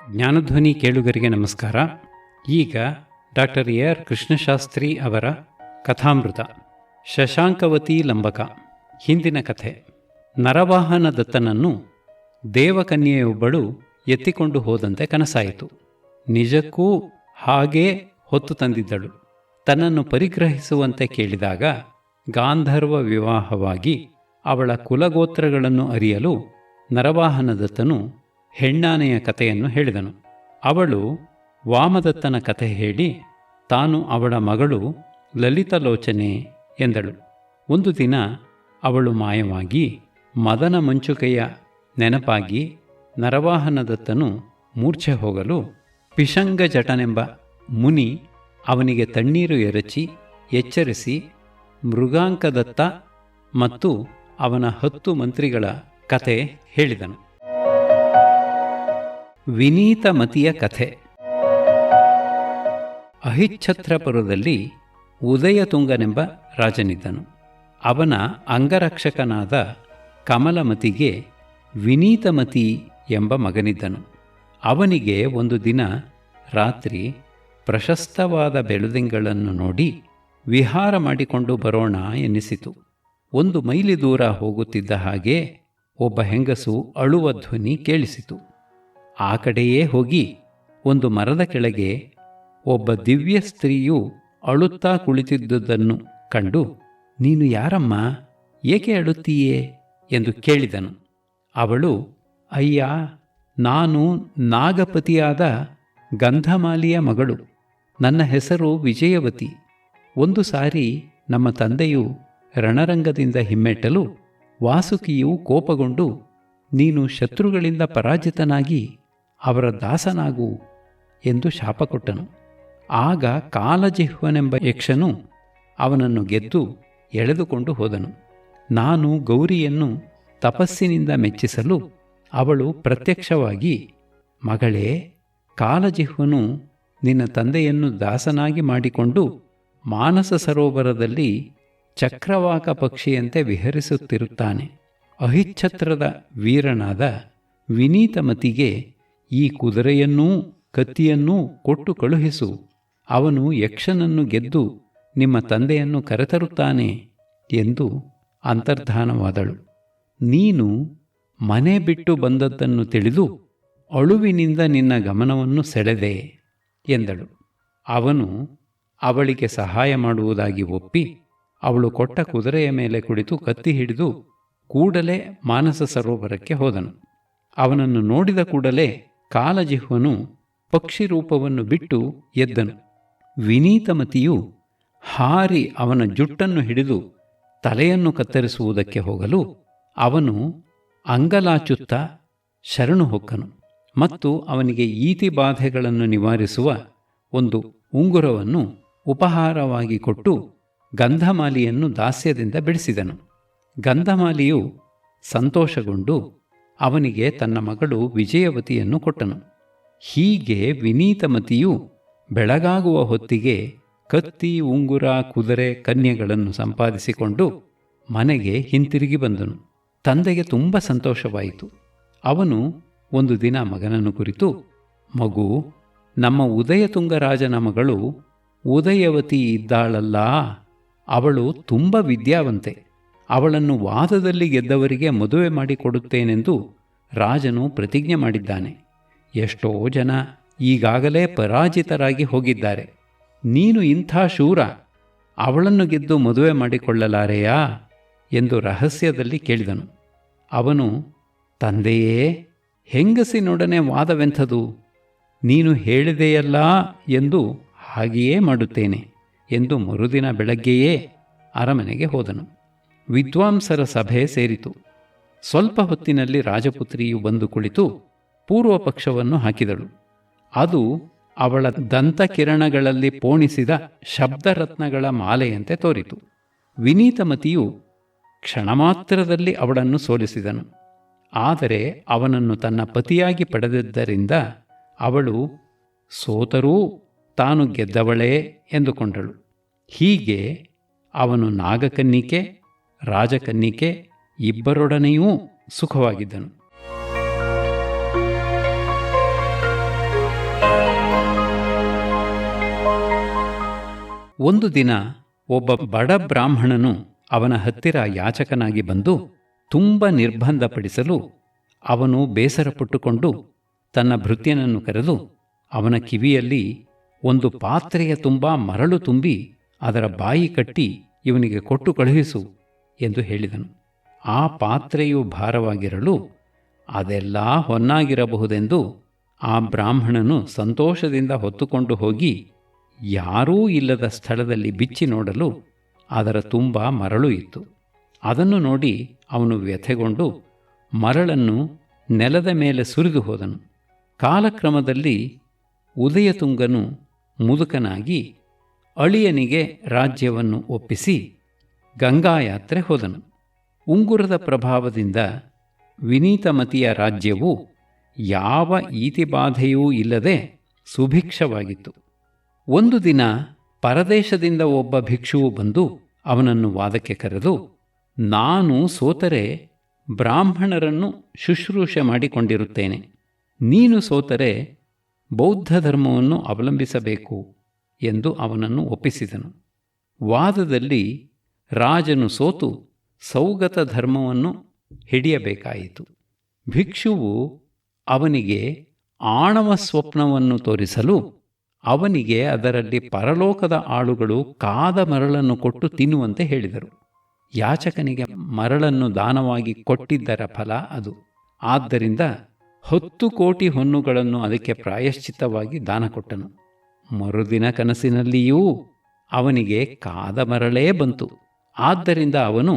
ಜ್ಞಾನಧ್ವನಿ ಕೇಳುಗರಿಗೆ ನಮಸ್ಕಾರ. ಈಗ ಡಾಕ್ಟರ್ ಎ ಆರ್ ಕೃಷ್ಣಶಾಸ್ತ್ರಿ ಅವರ ಕಥಾಮೃತ ಶಶಾಂಕವತಿ ಲಂಬಕ. ಹಿಂದಿನ ಕಥೆ. ನರವಾಹನ ದತ್ತನನ್ನು ದೇವಕನ್ಯೆಯೊಬ್ಬಳು ಎತ್ತಿಕೊಂಡು ಹೋದಂತೆ ಕನಸಾಯಿತು. ನಿಜಕ್ಕೂ ಹಾಗೇ ಹೊತ್ತು ತಂದಿದ್ದಳು. ತನ್ನನ್ನು ಪರಿಗ್ರಹಿಸುವಂತೆ ಕೇಳಿದಾಗ ಗಾಂಧರ್ವ ವಿವಾಹವಾಗಿ ಅವಳ ಕುಲಗೋತ್ರಗಳನ್ನು ಅರಿಯಲು ನರವಾಹನ ದತ್ತನು ಹೆಣ್ಣಾನೆಯ ಕಥೆಯನ್ನು ಹೇಳಿದನು. ಅವಳು ವಾಮದತ್ತನ ಕಥೆ ಹೇಳಿ ತಾನು ಅವಳ ಮಗಳು ಲಲಿತಲೋಚನೆ ಎಂದಳು. ಒಂದು ದಿನ ಅವಳು ಮಾಯವಾಗಿ ಮದನ ಮಂಚುಕೆಯ ನೆನಪಾಗಿ ನರವಾಹನದತ್ತನು ಮೂರ್ಛೆ ಹೋಗಲು ಪಿಶಂಗಜಟನೆಂಬ ಮುನಿ ಅವನಿಗೆ ತಣ್ಣೀರು ಎರಚಿ ಎಚ್ಚರಿಸಿ ಮೃಗಾಂಕದತ್ತ ಮತ್ತು ಅವನ 10 ಮಂತ್ರಿಗಳ ಕಥೆ ಹೇಳಿದನು. ವಿನೀತಮತಿಯ ಕಥೆ. ಅಹಿಚ್ಛತ್ರಪುರದಲ್ಲಿ ಉದಯತುಂಗನೆಂಬ ರಾಜನಿದ್ದನು. ಅವನ ಅಂಗರಕ್ಷಕನಾದ ಕಮಲಮತಿಗೆ ವಿನೀತಮತಿ ಎಂಬ ಮಗನಿದ್ದನು. ಅವನಿಗೆ ಒಂದು ದಿನ ರಾತ್ರಿ ಪ್ರಶಸ್ತವಾದ ಬೆಳದಿಂಗಳನ್ನು ನೋಡಿ ವಿಹಾರ ಮಾಡಿಕೊಂಡು ಬರೋಣ ಎನ್ನಿಸಿತು. 1 ಮೈಲಿ ದೂರ ಹೋಗುತ್ತಿದ್ದ ಹಾಗೆ ಒಬ್ಬ ಹೆಂಗಸು ಅಳುವ ಧ್ವನಿ ಕೇಳಿಸಿತು. ಆ ಕಡೆಯೇ ಹೋಗಿ ಒಂದು ಮರದ ಕೆಳಗೆ ಒಬ್ಬ ದಿವ್ಯ ಸ್ತ್ರೀಯು ಅಳುತ್ತಾ ಕುಳಿತಿದ್ದುದನ್ನು ಕಂಡು, ನೀನು ಯಾರಮ್ಮ, ಏಕೆ ಅಳುತ್ತೀಯೇ ಎಂದು ಕೇಳಿದನು. ಅವಳು, ಅಯ್ಯ, ನಾನು ನಾಗಪತಿಯಾದ ಗಂಧಮಾಲಿಯ ಮಗಳು. ನನ್ನ ಹೆಸರು ವಿಜಯವತಿ. ಒಂದು ಸಾರಿ ನಮ್ಮ ತಂದೆಯು ರಣರಂಗದಿಂದ ಹಿಮ್ಮೆಟ್ಟಲು ವಾಸುಕಿಯು ಕೋಪಗೊಂಡು, ನೀನು ಶತ್ರುಗಳಿಂದ ಪರಾಜಿತನಾಗಿ ಅವರ ದಾಸನಾಗು ಎಂದು ಶಾಪ ಕೊಟ್ಟನು. ಆಗ ಕಾಲಜಿಹ್ವನೆಂಬ ಯಕ್ಷನು ಅವನನ್ನು ಗೆದ್ದು ಎಳೆದುಕೊಂಡು ಹೋದನು. ನಾನು ಗೌರಿಯನ್ನು ತಪಸ್ಸಿನಿಂದ ಮೆಚ್ಚಿಸಲು ಅವಳು ಪ್ರತ್ಯಕ್ಷವಾಗಿ, ಮಗಳೇ, ಕಾಲಜಿಹ್ವನು ನಿನ್ನ ತಂದೆಯನ್ನು ದಾಸನಾಗಿ ಮಾಡಿಕೊಂಡು ಮಾನಸ ಸರೋವರದಲ್ಲಿ ಚಕ್ರವಾಕ ಪಕ್ಷಿಯಂತೆ ವಿಹರಿಸುತ್ತಿರುತ್ತಾನೆ. ಅಹಿಚ್ಛತ್ರದ ವೀರನಾದ ವಿನೀತಮತಿಗೆ ಈ ಕುದುರೆಯನ್ನೂ ಕತ್ತಿಯನ್ನೂ ಕೊಟ್ಟು ಕಳುಹಿಸು. ಅವನು ಯಕ್ಷನನ್ನು ಗೆದ್ದು ನಿಮ್ಮ ತಂದೆಯನ್ನು ಕರೆತರುತ್ತಾನೆ ಎಂದು ಅಂತರ್ಧಾನವಾದಳು. ನೀನು ಮನೆ ಬಿಟ್ಟು ಬಂದದ್ದನ್ನು ತಿಳಿದು ಅಳುವಿನಿಂದ ನಿನ್ನ ಗಮನವನ್ನು ಸೆಳೆದೆ ಎಂದಳು. ಅವನು ಅವಳಿಗೆ ಸಹಾಯ ಮಾಡುವುದಾಗಿ ಒಪ್ಪಿ ಅವಳು ಕೊಟ್ಟ ಕುದುರೆಯ ಮೇಲೆ ಕುಳಿತು ಕತ್ತಿ ಹಿಡಿದು ಕೂಡಲೇ ಮಾನಸ ಸರೋವರಕ್ಕೆ ಹೋದನು. ಅವನನ್ನು ನೋಡಿದ ಕೂಡಲೇ ಕಾಲಜಿಹ್ವನು ಪಕ್ಷಿ ರೂಪವನ್ನು ಬಿಟ್ಟು ಎದ್ದನು. ವಿನೀತಮತಿಯು ಹಾರಿ ಅವನ ಜುಟ್ಟನ್ನು ಹಿಡಿದು ತಲೆಯನ್ನು ಕತ್ತರಿಸುವುದಕ್ಕೆ ಹೋಗಲು ಅವನು ಅಂಗಲಾಚುತ್ತಾ ಶರಣು ಹೊಕ್ಕನು ಮತ್ತು ಅವನಿಗೆ ಈತಿ ಬಾಧೆಗಳನ್ನು ನಿವಾರಿಸುವ ಒಂದು ಉಂಗುರವನ್ನು ಉಪಹಾರವಾಗಿ ಕೊಟ್ಟು ಗಂಧಮಾಲಿಯನ್ನು ದಾಸ್ಯದಿಂದ ಬಿಡಿಸಿದನು. ಗಂಧಮಾಲಿಯು ಸಂತೋಷಗೊಂಡು ಅವನಿಗೆ ತನ್ನ ಮಗಳು ವಿಜಯವತಿಯನ್ನು ಕೊಟ್ಟನು. ಹೀಗೆ ವಿನೀತಮತಿಯು ಬೆಳಗಾಗುವ ಹೊತ್ತಿಗೆ ಕತ್ತಿ, ಉಂಗುರ, ಕುದುರೆ, ಕನ್ಯೆಗಳನ್ನು ಸಂಪಾದಿಸಿಕೊಂಡು ಮನೆಗೆ ಹಿಂತಿರುಗಿ ಬಂದನು. ತಂದೆಗೆ ತುಂಬ ಸಂತೋಷವಾಯಿತು. ಅವನು ಒಂದು ದಿನ ಮಗನನ್ನು ಕುರಿತು, ಮಗು, ನಮ್ಮ ಉದಯತುಂಗರಾಜನ ಮಗಳು ಉದಯವತಿ ಇದ್ದಾಳಲ್ಲ, ಅವಳು ತುಂಬ ವಿದ್ಯಾವಂತೆ. ಅವಳನ್ನು ವಾದದಲ್ಲಿ ಗೆದ್ದವರಿಗೆ ಮದುವೆ ಮಾಡಿಕೊಡುತ್ತೇನೆಂದು ರಾಜನು ಪ್ರತಿಜ್ಞೆ ಮಾಡಿದ್ದಾನೆ. ಎಷ್ಟೋ ಜನ ಈಗಾಗಲೇ ಪರಾಜಿತರಾಗಿ ಹೋಗಿದ್ದಾರೆ. ನೀನು ಇಂಥ ಶೂರ, ಅವಳನ್ನು ಗೆದ್ದು ಮದುವೆ ಮಾಡಿಕೊಳ್ಳಲಾರೆಯಾ ಎಂದು ರಹಸ್ಯದಲ್ಲಿ ಕೇಳಿದನು. ಅವನು, ತಂದೆಯೇ, ಹೆಂಗಸಿನೊಡನೆ ವಾದವೆಂಥದು? ನೀನು ಹೇಳಿದೆಯಲ್ಲ ಎಂದು ಹಾಗೆಯೇ ಮಾಡುತ್ತೇನೆ ಎಂದು ಮರುದಿನ ಬೆಳಗ್ಗೆಯೇ ಅರಮನೆಗೆ ಹೋದನು. ವಿದ್ವಾಂಸರ ಸಭೆ ಸೇರಿತು. ಸ್ವಲ್ಪ ಹೊತ್ತಿನಲ್ಲಿ ರಾಜಪುತ್ರಿಯು ಬಂದು ಕುಳಿತು ಪೂರ್ವ ಪಕ್ಷವನ್ನು ಹಾಕಿದಳು. ಅದು ಅವಳ ದಂತಕಿರಣಗಳಲ್ಲಿ ಪೋಣಿಸಿದ ಶಬ್ದರತ್ನಗಳ ಮಾಲೆಯಂತೆ ತೋರಿತು. ವಿನೀತಮತಿಯು ಕ್ಷಣಮಾತ್ರದಲ್ಲಿ ಅವಳನ್ನು ಸೋಲಿಸಿದನು. ಆದರೆ ಅವನನ್ನು ತನ್ನ ಪತಿಯಾಗಿ ಪಡೆದಿದ್ದರಿಂದ ಅವಳು ಸೋತರೂ ತಾನು ಗೆದ್ದವಳೇ ಎಂದುಕೊಂಡಳು. ಹೀಗೆ ಅವನು ನಾಗಕನ್ನಿಕೆ, ರಾಜಕನ್ನಿಕೆ ಇಬ್ಬರೊಡನೆಯೂ ಸುಖವಾಗಿದ್ದನು. ಒಂದು ದಿನ ಒಬ್ಬ ಬಡ ಬ್ರಾಹ್ಮಣನು ಅವನ ಹತ್ತಿರ ಯಾಚಕನಾಗಿ ಬಂದು ತುಂಬ ನಿರ್ಬಂಧಪಡಿಸಲು ಅವನು ಬೇಸರಪಟ್ಟುಕೊಂಡು ತನ್ನ ಭೃತ್ಯನನ್ನು ಕರೆದು ಅವನ ಕಿವಿಯಲ್ಲಿ ಒಂದು ಪಾತ್ರೆಯ ತುಂಬ ಮರಳು ತುಂಬಿ ಅದರ ಬಾಯಿ ಕಟ್ಟಿ ಇವನಿಗೆ ಕೊಟ್ಟು ಕಳುಹಿಸು ಎಂದು ಹೇಳಿದನು. ಆ ಪಾತ್ರೆಯು ಭಾರವಾಗಿರಲು ಅದೆಲ್ಲ ಹೊನ್ನಾಗಿರಬಹುದೆಂದು ಆ ಬ್ರಾಹ್ಮಣನು ಸಂತೋಷದಿಂದ ಹೊತ್ತುಕೊಂಡು ಹೋಗಿ ಯಾರೂ ಇಲ್ಲದ ಸ್ಥಳದಲ್ಲಿ ಬಿಚ್ಚಿ ನೋಡಲು ಅದರ ತುಂಬ ಮರಳು ಇತ್ತು. ಅದನ್ನು ನೋಡಿ ಅವನು ವ್ಯಥೆಗೊಂಡು ಮರಳನ್ನು ನೆಲದ ಮೇಲೆ ಸುರಿದು ಹೋದನು. ಕಾಲಕ್ರಮದಲ್ಲಿ ಉದಯತುಂಗನು ಮುದುಕನಾಗಿ ಅಳಿಯನಿಗೆ ರಾಜ್ಯವನ್ನು ಒಪ್ಪಿಸಿ ಗಂಗಾಯಾತ್ರೆ ಹೋದನು. ಉಂಗುರದ ಪ್ರಭಾವದಿಂದ ವಿನೀತಮತಿಯ ರಾಜ್ಯವು ಯಾವ ಈತಿಬಾಧೆಯೂ ಇಲ್ಲದೆ ಸುಭಿಕ್ಷವಾಗಿತ್ತು. ಒಂದು ದಿನ ಪರದೇಶದಿಂದ ಒಬ್ಬ ಭಿಕ್ಷುವು ಬಂದು ಅವನನ್ನು ವಾದಕ್ಕೆ ಕರೆದು, ನಾನು ಸೋತರೆ ಬ್ರಾಹ್ಮಣರನ್ನು ಶುಶ್ರೂಷೆ ಮಾಡಿಕೊಂಡಿರುತ್ತೇನೆ, ನೀನು ಸೋತರೆ ಬೌದ್ಧ ಧರ್ಮವನ್ನು ಅವಲಂಬಿಸಬೇಕು ಎಂದು ಅವನನ್ನು ಒಪ್ಪಿಸಿದನು. ವಾದದಲ್ಲಿ ರಾಜನು ಸೋತು ಸೌಗತ ಧರ್ಮವನ್ನು ಹಿಡಿಯಬೇಕಾಯಿತು. ಭಿಕ್ಷುವು ಅವನಿಗೆ ಆಣವ ಸ್ವಪ್ನವನ್ನು ತೋರಿಸಲು ಅವನಿಗೆ ಅದರಲ್ಲಿ ಪರಲೋಕದ ಆಳುಗಳು ಕಾದ ಮರಳನ್ನು ಕೊಟ್ಟು ತಿನ್ನುವಂತೆ ಹೇಳಿದರು. ಯಾಚಕನಿಗೆ ಮರಳನ್ನು ದಾನವಾಗಿ ಕೊಟ್ಟಿದ್ದರ ಫಲ ಅದು. ಆದ್ದರಿಂದ 10 ಕೋಟಿ ಹೊನ್ನುಗಳನ್ನು ಅದಕ್ಕೆ ಪ್ರಾಯಶ್ಚಿತ್ತವಾಗಿ ದಾನ ಕೊಟ್ಟನು. ಮರುದಿನ ಕನಸಿನಲ್ಲಿಯೂ ಅವನಿಗೆ ಕಾದ ಮರಳೇ ಬಂತು. ಆದ್ದರಿಂದ ಅವನು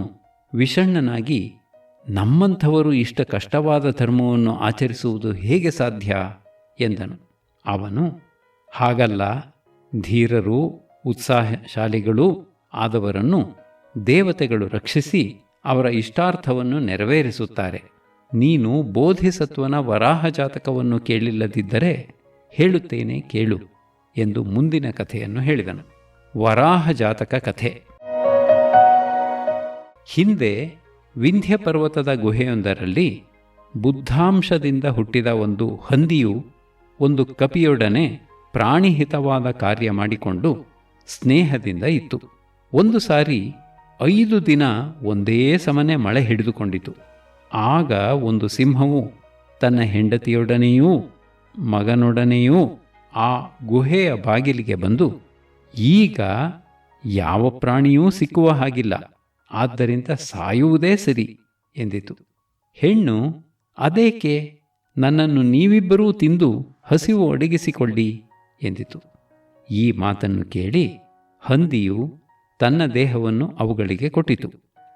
ವಿಷಣ್ಣನಾಗಿ, ನಮ್ಮಂಥವರು ಇಷ್ಟ ಕಷ್ಟವಾದ ಧರ್ಮವನ್ನು ಆಚರಿಸುವುದು ಹೇಗೆ ಸಾಧ್ಯ ಎಂದನು. ಅವನು, ಹಾಗಲ್ಲ, ಧೀರರೂ ಉತ್ಸಾಹಶಾಲಿಗಳೂ ಆದವರನ್ನು ದೇವತೆಗಳು ರಕ್ಷಿಸಿ ಅವರ ಇಷ್ಟಾರ್ಥವನ್ನು ನೆರವೇರಿಸುತ್ತಾರೆ. ನೀನು ಬೋಧಿಸತ್ವನ ವರಾಹ ಜಾತಕವನ್ನು ಕೇಳಿಲ್ಲದಿದ್ದರೆ ಹೇಳುತ್ತೇನೆ ಕೇಳು ಎಂದು ಮುಂದಿನ ಕಥೆಯನ್ನು ಹೇಳಿದನು. ವರಾಹ ಜಾತಕ ಕಥೆ. ಹಿಂದೆ ವಿಂಧ್ಯ ಪರ್ವತದ ಗುಹೆಯೊಂದರಲ್ಲಿ ಬುದ್ಧಾಂಶದಿಂದ ಹುಟ್ಟಿದ ಒಂದು ಹಂದಿಯು ಒಂದು ಕಪಿಯೊಡನೆ ಪ್ರಾಣಿಹಿತವಾದ ಕಾರ್ಯ ಮಾಡಿಕೊಂಡು ಸ್ನೇಹದಿಂದ ಇತ್ತು. ಒಂದು ಸಾರಿ 5 ದಿನ ಒಂದೇ ಸಮನೆ ಮಳೆ ಹಿಡಿದುಕೊಂಡಿತು. ಆಗ ಒಂದು ಸಿಂಹವು ತನ್ನ ಹೆಂಡತಿಯೊಡನೆಯೂ ಮಗನೊಡನೆಯೂ ಆ ಗುಹೆಯ ಬಾಗಿಲಿಗೆ ಬಂದು, ಈಗ ಯಾವ ಪ್ರಾಣಿಯೂ ಸಿಕ್ಕುವ ಹಾಗಿಲ್ಲ, ಆದ್ದರಿಂದ ಸಾಯುವುದೇ ಸರಿ ಎಂದಿತು. ಹೆಣ್ಣು, ಅದೇಕೆ, ನನ್ನನ್ನು ನೀವಿಬ್ಬರೂ ತಿಂದು ಹಸಿವು ಅಡಗಿಸಿಕೊಳ್ಳಿ ಎಂದಿತು. ಈ ಮಾತನ್ನು ಕೇಳಿ ಹಂದಿಯು ತನ್ನ ದೇಹವನ್ನು ಅವುಗಳಿಗೆ ಕೊಟ್ಟಿತು.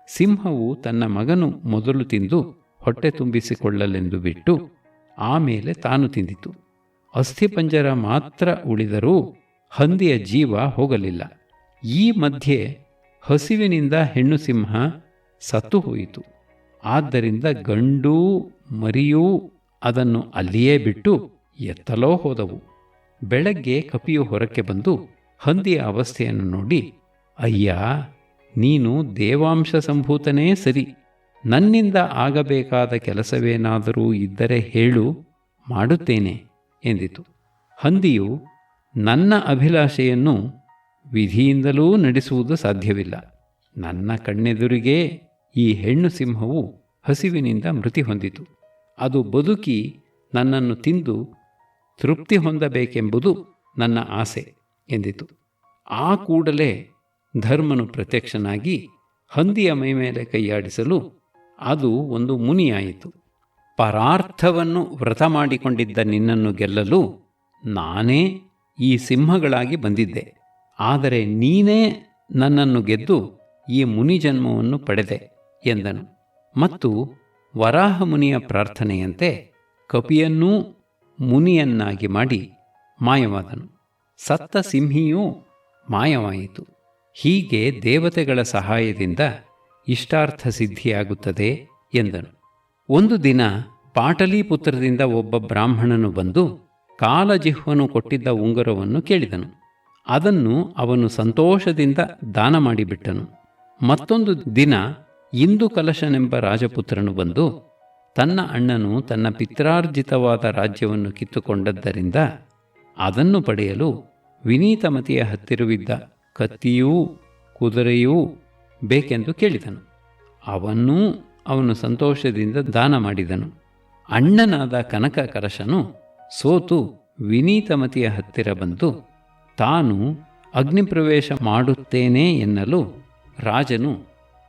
ಸಿಂಹವು ತನ್ನ ಮಗನು ಮೊದಲು ತಿಂದು ಹೊಟ್ಟೆ ತುಂಬಿಸಿಕೊಳ್ಳಲೆಂದು ಬಿಟ್ಟು ಆಮೇಲೆ ತಾನು ತಿಂದಿತು. ಅಸ್ಥಿಪಂಜರ ಮಾತ್ರ ಉಳಿದರೂ ಹಂದಿಯ ಜೀವ ಹೋಗಲಿಲ್ಲ. ಈ ಮಧ್ಯೆ ಹಸಿವಿನಿಂದ ಹೆಣ್ಣು ಸಿಂಹ ಸತ್ತು ಹೋಯಿತು. ಆದ್ದರಿಂದ ಗಂಡೂ ಮರಿಯೂ ಅದನ್ನು ಅಲ್ಲಿಯೇ ಬಿಟ್ಟು ಎತ್ತಲೋ ಹೋದವು. ಬೆಳಗ್ಗೆ ಕಪಿಯು ಹೊರಕ್ಕೆ ಬಂದು ಹಂದಿಯ ಅವಸ್ಥೆಯನ್ನು ನೋಡಿ, ಅಯ್ಯ, ನೀನು ದೇವಾಂಶ ಸಂಭೂತನೇ ಸರಿ, ನನ್ನಿಂದ ಆಗಬೇಕಾದ ಕೆಲಸವೇನಾದರೂ ಇದ್ದರೆ ಹೇಳು, ಮಾಡುತ್ತೇನೆ ಎಂದಿತು. ಹಂದಿಯು, ನನ್ನ ಅಭಿಲಾಷೆಯನ್ನು ವಿಧಿಯಿಂದಲೂ ನಡೆಸುವುದು ಸಾಧ್ಯವಿಲ್ಲ. ನನ್ನ ಕಣ್ಣೆದುರಿಗೆ ಈ ಹೆಣ್ಣು ಸಿಂಹವು ಹಸಿವಿನಿಂದ ಮೃತಿ ಹೊಂದಿತು. ಅದು ಬದುಕಿ ನನ್ನನ್ನು ತಿಂದು ತೃಪ್ತಿ ಹೊಂದಬೇಕೆಂಬುದು ನನ್ನ ಆಸೆ ಎಂದಿತು. ಆ ಕೂಡಲೇ ಧರ್ಮನು ಪ್ರತ್ಯಕ್ಷನಾಗಿ ಹಂದಿಯ ಮೈಮೇಲೆ ಕೈಯಾಡಿಸಲು ಅದು ಒಂದು ಮುನಿಯಾಯಿತು. ಪರಾರ್ಥವನ್ನು ವ್ರತ ಮಾಡಿಕೊಂಡಿದ್ದ ನಿನ್ನನ್ನು ಗೆಲ್ಲಲು ನಾನೇ ಈ ಸಿಂಹಗಳಾಗಿ ಬಂದಿದ್ದೆ. ಆದರೆ ನೀನೇ ನನ್ನನ್ನು ಗೆದ್ದು ಈ ಮುನಿಜನ್ಮವನ್ನು ಪಡೆದೆ ಎಂದನು. ಮತ್ತು ವರಾಹ ಮುನಿಯ ಪ್ರಾರ್ಥನೆಯಂತೆ ಕಪಿಯನ್ನೂ ಮುನಿಯನ್ನಾಗಿ ಮಾಡಿ ಮಾಯವಾದನು. ಸತ್ತ ಸಿಂಹಿಯೂ ಮಾಯವಾಯಿತು. ಹೀಗೆ ದೇವತೆಗಳ ಸಹಾಯದಿಂದ ಇಷ್ಟಾರ್ಥ ಸಿದ್ಧಿಯಾಗುತ್ತದೆ ಎಂದನು. ಒಂದು ದಿನ ಪಾಟಲಿಪುತ್ರದಿಂದ ಒಬ್ಬ ಬ್ರಾಹ್ಮಣನು ಬಂದು ಕಾಲಜಿಹ್ವನು ಕೊಟ್ಟಿದ್ದ ಉಂಗುರವನ್ನು ಕೇಳಿದನು. ಅದನ್ನು ಅವನು ಸಂತೋಷದಿಂದ ದಾನ ಮಾಡಿಬಿಟ್ಟನು. ಮತ್ತೊಂದು ದಿನ ಇಂದು ಕಲಶನೆಂಬ ರಾಜಪುತ್ರನು ಬಂದು ತನ್ನ ಅಣ್ಣನು ತನ್ನ ಪಿತ್ರಾರ್ಜಿತವಾದ ರಾಜ್ಯವನ್ನು ಕಿತ್ತುಕೊಂಡದ್ದರಿಂದ ಅದನ್ನು ಪಡೆಯಲು ವಿನೀತಮತಿಯ ಹತ್ತಿರವಿದ್ದ ಕತ್ತಿಯೂ ಕುದುರೆಯೂ ಬೇಕೆಂದು ಕೇಳಿದನು. ಅವನ್ನೂ ಅವನು ಸಂತೋಷದಿಂದ ದಾನ ಮಾಡಿದನು. ಅಣ್ಣನಾದ ಕನಕ ಕರಶನು ಸೋತು ವಿನೀತಮತಿಯ ಹತ್ತಿರ ಬಂದು ತಾನು ಅಗ್ನಿಪ್ರವೇಶ ಮಾಡುತ್ತೇನೆ ಎನ್ನಲು ರಾಜನು,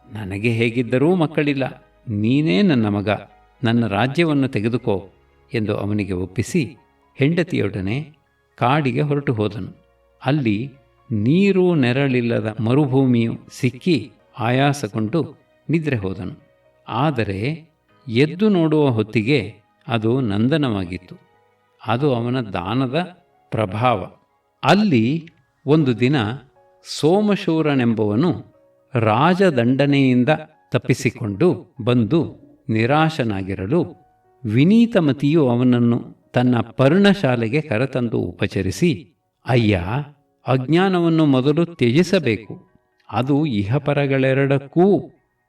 ನನಗೆ ಹೇಗಿದ್ದರೂ ಮಕ್ಕಳಿಲ್ಲ, ನೀನೇ ನನ್ನ ಮಗ, ನನ್ನ ರಾಜ್ಯವನ್ನು ತೆಗೆದುಕೋ ಎಂದು ಅವನಿಗೆ ಒಪ್ಪಿಸಿ ಹೆಂಡತಿಯೊಡನೆ ಕಾಡಿಗೆ ಹೊರಟು ಹೋದನು. ಅಲ್ಲಿ ನೀರು ನೆರಳಿಲ್ಲದ ಮರುಭೂಮಿಯು ಸಿಕ್ಕಿ ಆಯಾಸಗೊಂಡು ನಿದ್ರೆ ಹೋದನು. ಆದರೆ ಎದ್ದು ನೋಡುವ ಹೊತ್ತಿಗೆ ಅದು ನಂದನವಾಗಿತ್ತು. ಅದು ಅವನ ದಾನದ ಪ್ರಭಾವ. ಅಲ್ಲಿ ಒಂದು ದಿನ ಸೋಮಶೂರನೆಂಬವನು ರಾಜದಂಡನೆಯಿಂದ ತಪ್ಪಿಸಿಕೊಂಡು ಬಂದು ನಿರಾಶನಾಗಿರಲು ವಿನೀತಮತಿಯು ಅವನನ್ನು ತನ್ನ ಪರ್ಣಶಾಲೆಗೆ ಕರೆತಂದು ಉಪಚರಿಸಿ, ಅಯ್ಯ, ಅಜ್ಞಾನವನ್ನು ಮೊದಲು ತ್ಯಜಿಸಬೇಕು, ಅದು ಇಹಪರಗಳೆರಡಕ್ಕೂ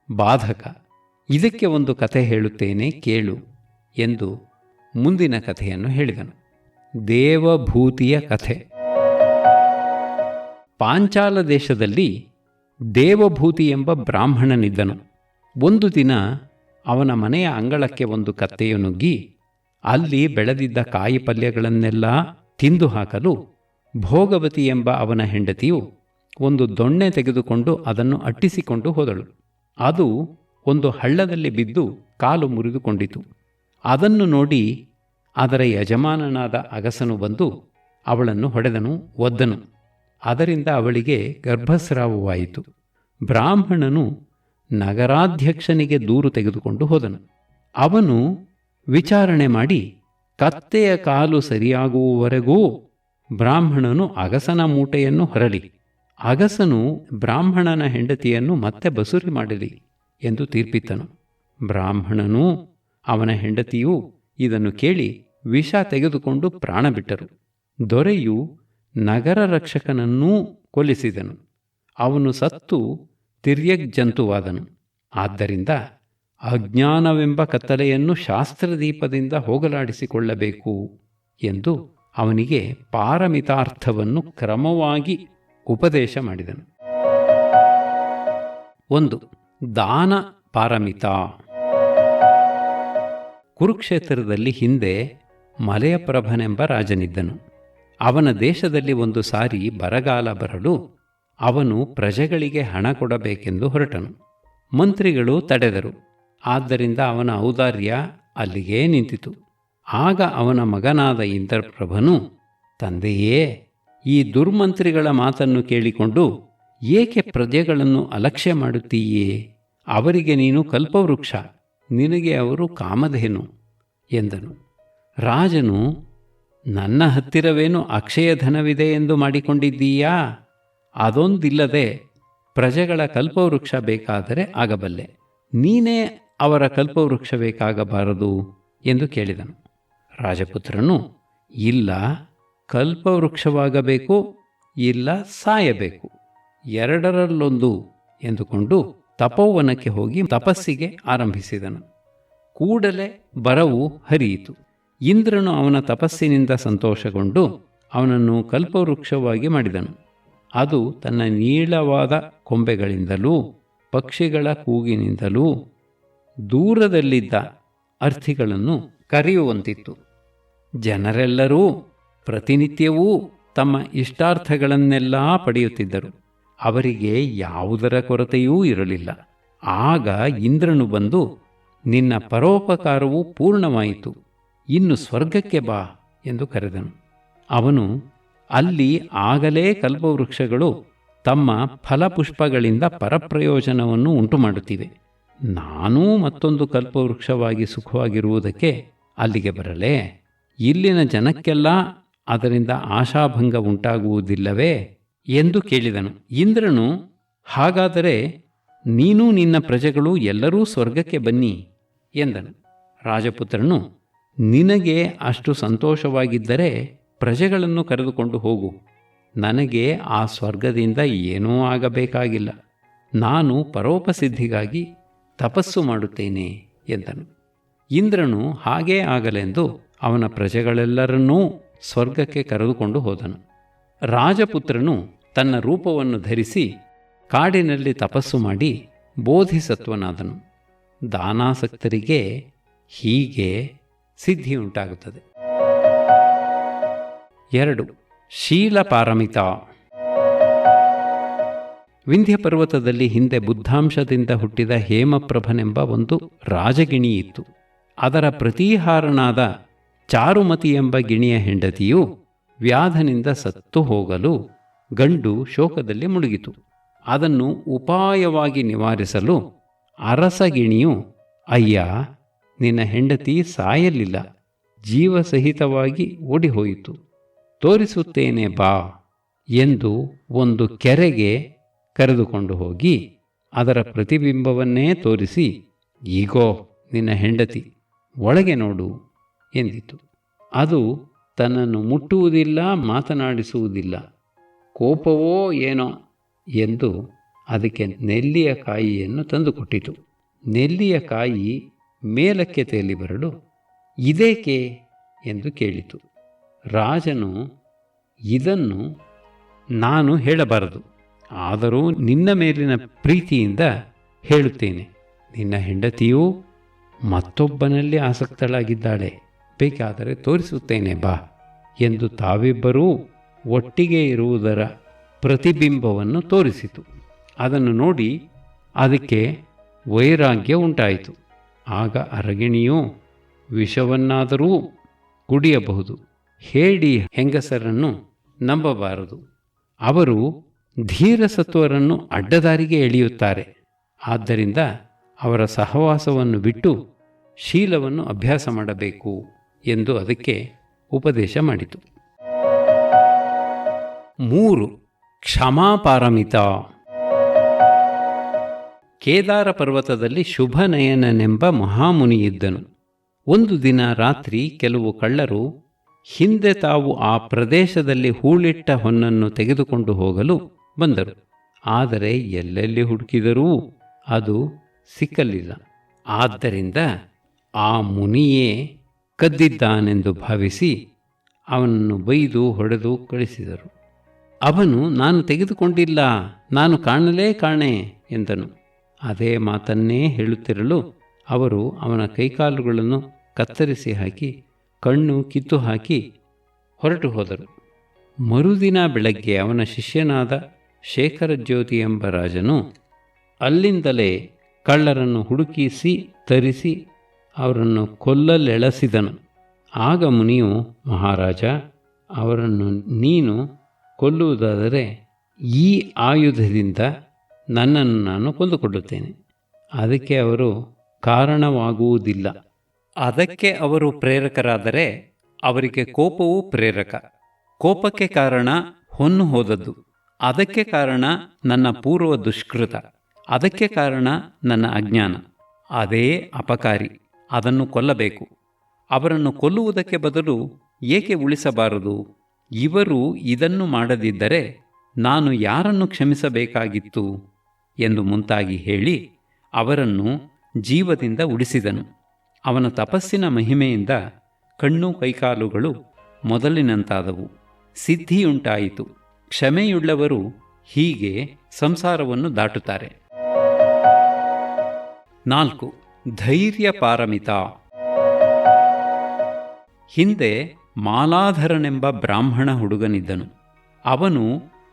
ಬಾಧಕ. ಇದಕ್ಕೆ ಒಂದು ಕಥೆ ಹೇಳುತ್ತೇನೆ ಕೇಳು ಎಂದು ಮುಂದಿನ ಕಥೆಯನ್ನು ಹೇಳಿದನು. ದೇವಭೂತಿಯ ಕಥೆ. ಪಾಂಚಾಲ ದೇಶದಲ್ಲಿ ದೇವಭೂತಿ ಎಂಬ ಬ್ರಾಹ್ಮಣನಿದ್ದನು. ಒಂದು ದಿನ ಅವನ ಮನೆಯ ಅಂಗಳಕ್ಕೆ ಒಂದು ಕತ್ತೆಯು ನುಗ್ಗಿ ಅಲ್ಲಿ ಬೆಳೆದಿದ್ದ ಕಾಯಿ ಪಲ್ಯಗಳನ್ನೆಲ್ಲ ತಿಂದು ಹಾಕಲು ಭೋಗವತಿ ಎಂಬ ಅವನ ಹೆಂಡತಿಯು ಒಂದು ದೊಣ್ಣೆ ತೆಗೆದುಕೊಂಡು ಅದನ್ನು ಅಟ್ಟಿಸಿಕೊಂಡು ಹೋದಳು. ಅದು ಒಂದು ಹಳ್ಳದಲ್ಲಿ ಬಿದ್ದು ಕಾಲು ಮುರಿದುಕೊಂಡಿತು. ಅದನ್ನು ನೋಡಿ ಅದರ ಯಜಮಾನನಾದ ಅಗಸನು ಬಂದು ಅವಳನ್ನು ಹೊಡೆದನು, ಒದ್ದನು. ಅದರಿಂದ ಅವಳಿಗೆ ಗರ್ಭಸ್ರಾವವಾಯಿತು. ಬ್ರಾಹ್ಮಣನು ನಗರಾಧ್ಯಕ್ಷನಿಗೆ ದೂರು ತೆಗೆದುಕೊಂಡು ಹೋದನು. ಅವನು ವಿಚಾರಣೆ ಮಾಡಿ ಕತ್ತೆಯ ಕಾಲು ಸರಿಯಾಗುವವರೆಗೂ ಬ್ರಾಹ್ಮಣನು ಅಗಸನ ಮೂಟೆಯನ್ನು ಹೊರಲಿ, ಅಗಸನು ಬ್ರಾಹ್ಮಣನ ಹೆಂಡತಿಯನ್ನು ಮತ್ತೆ ಬಸುರಿ ಮಾಡಲಿ ಎಂದು ತೀರ್ಪಿತ್ತನು. ಬ್ರಾಹ್ಮಣನೂ ಅವನ ಹೆಂಡತಿಯೂ ಇದನ್ನು ಕೇಳಿ ವಿಷ ತೆಗೆದುಕೊಂಡು ಪ್ರಾಣ ಬಿಟ್ಟರು. ದೊರೆಯು ನಗರ ರಕ್ಷಕನನ್ನೂ ಕೊಲ್ಲಿಸಿದನು. ಅವನು ಸತ್ತು ತಿರ್ಯಗ್ಜಂತುವಾದನು. ಆದ್ದರಿಂದ ಅಜ್ಞಾನವೆಂಬ ಕತ್ತಲೆಯನ್ನು ಶಾಸ್ತ್ರದೀಪದಿಂದ ಹೋಗಲಾಡಿಸಿಕೊಳ್ಳಬೇಕು ಎಂದು ಅವನಿಗೆ ಪಾರಮಿತಾರ್ಥವನ್ನು ಕ್ರಮವಾಗಿ ಉಪದೇಶ ಮಾಡಿದನು. 1. ದಾನ ಪಾರಮಿತ. ಕುರುಕ್ಷೇತ್ರದಲ್ಲಿ ಹಿಂದೆ ಮಲಯಪ್ರಭನೆಂಬ ರಾಜನಿದ್ದನು. ಅವನ ದೇಶದಲ್ಲಿ ಒಂದು ಸಾರಿ ಬರಗಾಲ ಬರಲು ಅವನು ಪ್ರಜೆಗಳಿಗೆ ಹಣ ಕೊಡಬೇಕೆಂದು ಹೊರಟನು. ಮಂತ್ರಿಗಳು ತಡೆದರು. ಆದ್ದರಿಂದ ಅವನ ಔದಾರ್ಯ ಅಲ್ಲಿಗೇ ನಿಂತಿತು. ಆಗ ಅವನ ಮಗನಾದ ಇಂದ್ರಪ್ರಭನು, ತಂದೆಯೇ, ಈ ದುರ್ಮಂತ್ರಿಗಳ ಮಾತನ್ನು ಕೇಳಿಕೊಂಡು ಏಕೆ ಪ್ರಜೆಗಳನ್ನು ಅಲಕ್ಷ್ಯ ಮಾಡುತ್ತೀಯೇ? ಅವರಿಗೆ ನೀನು ಕಲ್ಪವೃಕ್ಷ, ನಿನಗೆ ಅವರು ಕಾಮಧೇನು ಎಂದನು. ರಾಜನು, ನನ್ನ ಹತ್ತಿರವೇನು ಅಕ್ಷಯಧನವಿದೆ ಎಂದು ಮಾಡಿಕೊಂಡಿದ್ದೀಯಾ? ಅದೊಂದಿಲ್ಲದೆ ಪ್ರಜೆಗಳ ಕಲ್ಪವೃಕ್ಷ ಬೇಕಾದರೆ ಆಗಬಲ್ಲೆ, ನೀನೇ ಅವರ ಕಲ್ಪವೃಕ್ಷ ಬೇಕಾಗಬಾರದು ಎಂದು ಕೇಳಿದನು. ರಾಜಪುತ್ರನು, ಇಲ್ಲ, ಕಲ್ಪವೃಕ್ಷವಾಗಬೇಕು, ಇಲ್ಲ ಸಾಯಬೇಕು, ಎರಡರಲ್ಲೊಂದು ಎಂದುಕೊಂಡು ತಪೋವನಕ್ಕೆ ಹೋಗಿ ತಪಸ್ಸಿಗೆ ಆರಂಭಿಸಿದನು. ಕೂಡಲೇ ಬರವು ಹರಿಯಿತು. ಇಂದ್ರನು ಅವನ ತಪಸ್ಸಿನಿಂದ ಸಂತೋಷಗೊಂಡು ಅವನನ್ನು ಕಲ್ಪವೃಕ್ಷವಾಗಿ ಮಾಡಿದನು. ಅದು ತನ್ನ ನೀಳವಾದ ಕೊಂಬೆಗಳಿಂದಲೂ ಪಕ್ಷಿಗಳ ಕೂಗಿನಿಂದಲೂ ದೂರದಲ್ಲಿದ್ದ ಅರ್ಥಿಗಳನ್ನು ಕರೆಯುವಂತಿತ್ತು. ಜನರೆಲ್ಲರೂ ಪ್ರತಿನಿತ್ಯವೂ ತಮ್ಮ ಇಷ್ಟಾರ್ಥಗಳನ್ನೆಲ್ಲ ಪಡೆಯುತ್ತಿದ್ದರು. ಅವರಿಗೆ ಯಾವುದರ ಕೊರತೆಯೂ ಇರಲಿಲ್ಲ. ಆಗ ಇಂದ್ರನು ಬಂದು, ನಿನ್ನ ಪರೋಪಕಾರವು ಪೂರ್ಣವಾಯಿತು, ಇನ್ನು ಸ್ವರ್ಗಕ್ಕೆ ಬಾ ಎಂದು ಕರೆದನು. ಅವನು, ಅಲ್ಲಿ ಆಗಲೇ ಕಲ್ಪವೃಕ್ಷಗಳು ತಮ್ಮ ಫಲಪುಷ್ಪಗಳಿಂದ ಪರಪ್ರಯೋಜನವನ್ನು ಉಂಟುಮಾಡುತ್ತಿವೆ. ನಾನೂ ಮತ್ತೊಂದು ಕಲ್ಪವೃಕ್ಷವಾಗಿ ಸುಖವಾಗಿರುವುದಕ್ಕೆ ಅಲ್ಲಿಗೆ ಬರಲೇ? ಇಲ್ಲಿನ ಜನಕ್ಕೆಲ್ಲ ಅದರಿಂದ ಆಶಾಭಂಗ ಉಂಟಾಗುವುದಿಲ್ಲವೇ ಎಂದು ಕೇಳಿದನು. ಇಂದ್ರನು, ಹಾಗಾದರೆ ನೀನೂ ನಿನ್ನ ಪ್ರಜೆಗಳು ಎಲ್ಲರೂ ಸ್ವರ್ಗಕ್ಕೆ ಬನ್ನಿ ಎಂದನು. ರಾಜಪುತ್ರನು, ನಿನಗೆ ಅಷ್ಟು ಸಂತೋಷವಾಗಿದ್ದರೆ ಪ್ರಜೆಗಳನ್ನು ಕರೆದುಕೊಂಡು ಹೋಗು, ನನಗೆ ಆ ಸ್ವರ್ಗದಿಂದ ಏನೂ ಆಗಬೇಕಾಗಿಲ್ಲ, ನಾನು ಪರೋಪಸಿದ್ಧಿಗಾಗಿ ತಪಸ್ಸು ಮಾಡುತ್ತೇನೆ ಎಂದನು. ಇಂದ್ರನು ಹಾಗೇ ಆಗಲೆಂದು ಅವನ ಪ್ರಜೆಗಳೆಲ್ಲರನ್ನೂ ಸ್ವರ್ಗಕ್ಕೆ ಕರೆದುಕೊಂಡು ಹೋದನು. ರಾಜಪುತ್ರನು ತನ್ನ ರೂಪವನ್ನು ಧರಿಸಿ ಕಾಡಿನಲ್ಲಿ ತಪಸ್ಸು ಮಾಡಿ ಬೋಧಿಸತ್ವನಾದನು. ದಾನಾಸಕ್ತರಿಗೆ ಹೀಗೆ ಸಿದ್ಧಿಯುಂಟಾಗುತ್ತದೆ. 2. ಶೀಲಪಾರಮಿತ. ವಿಂಧ್ಯ ಪರ್ವತದಲ್ಲಿ ಹಿಂದೆ ಬುದ್ಧಾಂಶದಿಂದ ಹುಟ್ಟಿದ ಹೇಮಪ್ರಭನೆಂಬ ಒಂದು ರಾಜಗಿಣಿಯಿತ್ತು. ಅದರ ಪ್ರತೀಹಾರನಾದ ಚಾರುಮತಿ ಎಂಬ ಗಿಣಿಯ ಹೆಂಡತಿಯು ವ್ಯಾಧನಿಂದ ಸತ್ತು ಹೋಗಲು ಗಂಡು ಶೋಕದಲ್ಲಿ ಮುಳುಗಿತು. ಅದನ್ನು ಉಪಾಯವಾಗಿ ನಿವಾರಿಸಲು ಅರಸಗಿಣಿಯು, ಅಯ್ಯ, ನಿನ್ನ ಹೆಂಡತಿ ಸಾಯಲಿಲ್ಲ, ಜೀವಸಹಿತವಾಗಿ ಓಡಿಹೋಯಿತು, ತೋರಿಸುತ್ತೇನೆ ಬಾ ಎಂದು ಒಂದು ಕೆರೆಗೆ ಕರೆದುಕೊಂಡು ಹೋಗಿ ಅದರ ಪ್ರತಿಬಿಂಬವನ್ನೇ ತೋರಿಸಿ, ಈಗೋ ನಿನ್ನ ಹೆಂಡತಿ, ಒಳಗೆ ನೋಡು ಎಂದಿತು. ಅದು ತನ್ನನ್ನು ಮುಟ್ಟುವುದಿಲ್ಲ, ಮಾತನಾಡಿಸುವುದಿಲ್ಲ. ಕೋಪವೋ ಏನೋ ಎಂದು ಅದಕ್ಕೆ ನೆಲ್ಲಿಯ ಕಾಯಿಯನ್ನು ತಂದುಕೊಟ್ಟಿತು. ನೆಲ್ಲಿಯ ಕಾಯಿ ಮೇಲಕ್ಕೆ ತೇಲಿ ಬರಲು ಇದೇಕೆ ಎಂದು ಕೇಳಿತು. ರಾಜನು, ಇದನ್ನು ನಾನು ಹೇಳಬಾರದು, ಆದರೂ ನಿನ್ನ ಮೇಲಿನ ಪ್ರೀತಿಯಿಂದ ಹೇಳುತ್ತೇನೆ. ನಿನ್ನ ಹೆಂಡತಿಯೂ ಮತ್ತೊಬ್ಬನಲ್ಲಿ ಆಸಕ್ತಳಾಗಿದ್ದಾಳೆ, ಬೇಕಾದರೆ ತೋರಿಸುತ್ತೇನೆ ಬಾ ಎಂದು ತಾವಿಬ್ಬರೂ ಒಟ್ಟಿಗೆ ಇರುವುದರ ಪ್ರತಿಬಿಂಬವನ್ನು ತೋರಿಸಿತು. ಅದನ್ನು ನೋಡಿ ಅದಕ್ಕೆ ವೈರಾಗ್ಯ ಉಂಟಾಯಿತು. ಆಗ ಅರಗಿಣಿಯು, ವಿಷವನ್ನಾದರೂ ಕುಡಿಯಬಹುದು, ಹೇಡಿ ಹೆಂಗಸರನ್ನು ನಂಬಬಾರದು, ಅವರು ಧೀರಸತ್ವರನ್ನು ಅಡ್ಡದಾರಿಗೆ ಎಳೆಯುತ್ತಾರೆ, ಆದ್ದರಿಂದ ಅವರ ಸಹವಾಸವನ್ನು ಬಿಟ್ಟು ಶೀಲವನ್ನು ಅಭ್ಯಾಸ ಮಾಡಬೇಕು ಎಂದು ಅದಕ್ಕೆ ಉಪದೇಶ ಮಾಡಿತು. 3. ಕ್ಷಮಾಪಾರಮಿತ. ಕೇದಾರ ಪರ್ವತದಲ್ಲಿ ಶುಭನಯನನೆಂಬ ಮಹಾಮುನಿಯಿದ್ದನು. ಒಂದು ದಿನ ರಾತ್ರಿ ಕೆಲವು ಕಳ್ಳರು ಹಿಂದೆ ತಾವು ಆ ಪ್ರದೇಶದಲ್ಲಿ ಹೂಳಿಟ್ಟ ಹೊನ್ನನ್ನು ತೆಗೆದುಕೊಂಡು ಹೋಗಲು ಬಂದರು. ಆದರೆ ಎಲ್ಲೆಲ್ಲಿ ಹುಡುಕಿದರೂ ಅದು ಸಿಕ್ಕಲಿಲ್ಲ. ಆದ್ದರಿಂದ ಆ ಮುನಿಯೇ ಕದ್ದಿದ್ದಾನೆಂದು ಭಾವಿಸಿ ಅವನನ್ನು ಬೈದು ಹೊಡೆದು ಕಳಿಸಿದರು. ಅವನು, ನಾನು ತೆಗೆದುಕೊಂಡಿಲ್ಲ, ನಾನು ಕಾಣಲೇ ಕಾಣೆ ಎಂದನು. ಅದೇ ಮಾತನ್ನೇ ಹೇಳುತ್ತಿರಲು ಅವರು ಅವನ ಕೈಕಾಲುಗಳನ್ನು ಕತ್ತರಿಸಿ ಹಾಕಿ ಕಣ್ಣು ಕಿತ್ತು ಹಾಕಿ ಹೊರಟು ಹೋದರು. ಮರುದಿನ ಬೆಳಗ್ಗೆ ಅವನ ಶಿಷ್ಯನಾದ ಶೇಖರಜ್ಯೋತಿ ಎಂಬ ರಾಜನು ಅಲ್ಲಿಂದಲೇ ಕಳ್ಳರನ್ನು ಹುಡುಕಿಸಿ ತರಿಸಿ ಅವರನ್ನು ಕೊಲ್ಲಲೆಳಸಿದನು. ಆಗ ಮುನಿಯು, ಮಹಾರಾಜ, ಅವರನ್ನು ನೀನು ಕೊಲ್ಲುವುದಾದರೆ ಈ ಆಯುಧದಿಂದ ನನ್ನನ್ನು ನಾನು ಕೊಂದುಕೊಳ್ಳುತ್ತೇನೆ. ಅದಕ್ಕೆ ಅವರು ಕಾರಣವಾಗುವುದಿಲ್ಲ. ಅದಕ್ಕೆ ಅವರು ಪ್ರೇರಕರಾದರೆ ಅವರಿಗೆ ಕೋಪವೂ ಪ್ರೇರಕ. ಕೋಪಕ್ಕೆ ಕಾರಣ ಹೊನ್ನು ಹೋದದ್ದು, ಅದಕ್ಕೆ ಕಾರಣ ನನ್ನ ಪೂರ್ವ ದುಷ್ಕೃತ, ಅದಕ್ಕೆ ಕಾರಣ ನನ್ನ ಅಜ್ಞಾನ. ಅದೇ ಅಪಕಾರಿ, ಅದನ್ನು ಕೊಲ್ಲಬೇಕು. ಅವರನ್ನು ಕೊಲ್ಲುವುದಕ್ಕೆ ಬದಲು ಏಕೆ ಉಳಿಸಬಾರದು? ಇವರು ಇದನ್ನು ಮಾಡದಿದ್ದರೆ ನಾನು ಯಾರನ್ನು ಕ್ಷಮಿಸಬೇಕಾಗಿತ್ತು ಎಂದು ಮುಂತಾಗಿ ಹೇಳಿ ಅವರನ್ನು ಜೀವದಿಂದ ಉಳಿಸಿದನು. ಅವನ ತಪಸ್ಸಿನ ಮಹಿಮೆಯಿಂದ ಕಣ್ಣು ಕೈಕಾಲುಗಳು ಮೊದಲಿನಂತಾದವು, ಸಿದ್ಧಿಯುಂಟಾಯಿತು. ಕ್ಷಮೆಯುಳ್ಳವರು ಹೀಗೆ ಸಂಸಾರವನ್ನು ದಾಟುತ್ತಾರೆ. 4. ಧೈರ್ಯ ಪಾರಮಿತ. ಹಿಂದೆ ಮಾಲಾಧರನೆಂಬ ಬ್ರಾಹ್ಮಣ ಹುಡುಗನಿದ್ದನು. ಅವನು